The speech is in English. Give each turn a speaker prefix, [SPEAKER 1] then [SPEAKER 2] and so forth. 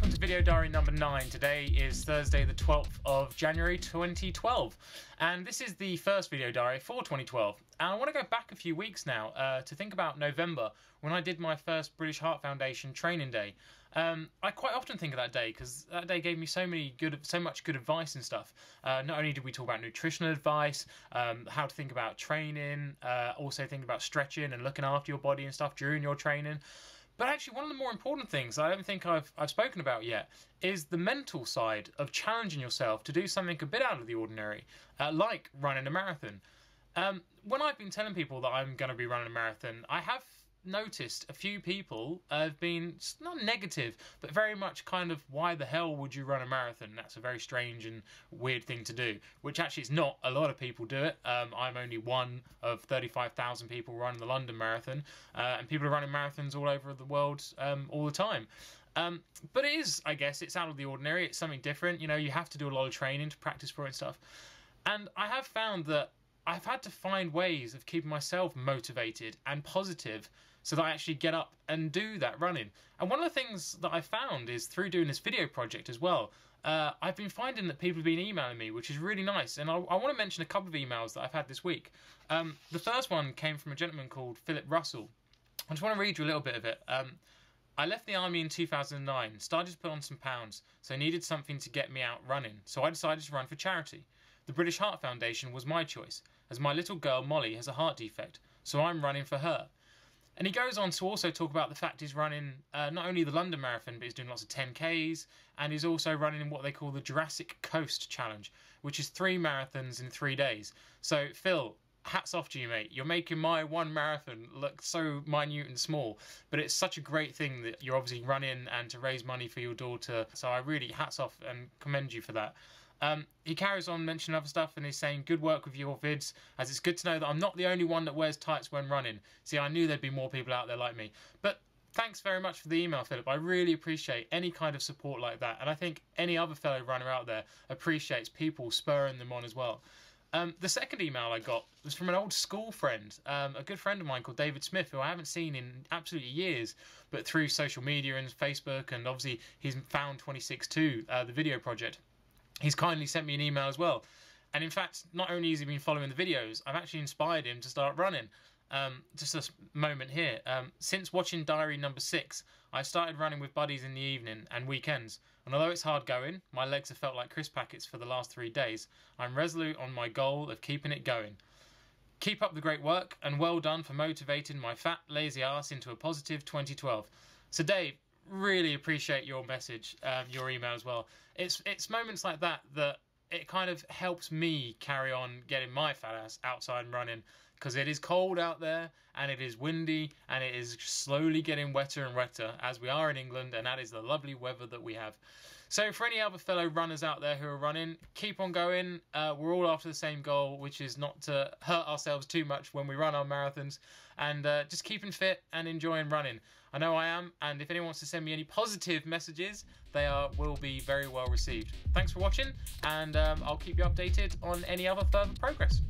[SPEAKER 1] welcome to video diary number 9. Today is Thursday the 12th of January 2012 and this is the first video diary for 2012, and I want to go back a few weeks now to think about November when I did my first British Heart Foundation training day. I quite often think of that day because that day gave me so much good advice and stuff. Not only did we talk about nutritional advice, how to think about training, also think about stretching and looking after your body and stuff during your training. But actually, one of the more important things I don't think I've spoken about yet is the mental side of challenging yourself to do something a bit out of the ordinary, like running a marathon. When I've been telling people that I'm going to be running a marathon, I have noticed a few people have been not negative, but very much kind of, why the hell would you run a marathon? That's a very strange and weird thing to do, which actually it's not. A lot of people do it. I'm only one of 35,000 people running the London Marathon, and people are running marathons all over the world all the time. But it is, I guess, it's out of the ordinary. It's something different. You know, you have to do a lot of training to practice for it and stuff. And I have found that I've had to find ways of keeping myself motivated and positive so that I actually get up and do that running. And one of the things that I found is through doing this video project as well, I've been finding that people have been emailing me, which is really nice. And I want to mention a couple of emails that I've had this week. The first one came from a gentleman called Philip Russell. I just want to read you a little bit of it. I left the army in 2009, started to put on some pounds, so I needed something to get me out running, so I decided to run for charity. The British Heart Foundation was my choice, as my little girl Molly has a heart defect, so I'm running for her. And he goes on to also talk about the fact he's running not only the London Marathon, but he's doing lots of 10Ks, and he's also running in what they call the Jurassic Coast Challenge, which is 3 marathons in 3 days. So Phil, hats off to you, mate. You're making my one marathon look so minute and small, but it's such a great thing that you're obviously running and to raise money for your daughter. So I really hats off and commend you for that. He carries on mentioning other stuff and he's saying, good work with your vids, as it's good to know that I'm not the only one that wears tights when running. See, I knew there'd be more people out there like me. But thanks very much for the email, Philip. I really appreciate any kind of support like that. And I think any other fellow runner out there appreciates people spurring them on as well. The second email I got was from an old school friend, a good friend of mine called David Smith, who I haven't seen in absolutely years, but through social media and Facebook, and obviously he's found 26.2, the video project. He's kindly sent me an email as well. And in fact, not only has he been following the videos, I've actually inspired him to start running. Just a moment here. Since watching diary number 6, I started running with buddies in the evening and weekends. And although it's hard going, my legs have felt like crisp packets for the last 3 days, I'm resolute on my goal of keeping it going. Keep up the great work, and well done for motivating my fat, lazy ass into a positive 2012. So Dave, really appreciate your message, your email as well. It's moments like that that it kind of helps me carry on getting my fat ass outside and running, because it is cold out there and it is windy and it is slowly getting wetter and wetter, as we are in England, and that is the lovely weather that we have. So for any other fellow runners out there who are running, keep on going. We're all after the same goal, which is not to hurt ourselves too much when we run our marathons, and just keeping fit and enjoying running. I know I am, and if anyone wants to send me any positive messages, they will be very well received. Thanks for watching, and I'll keep you updated on any other further progress.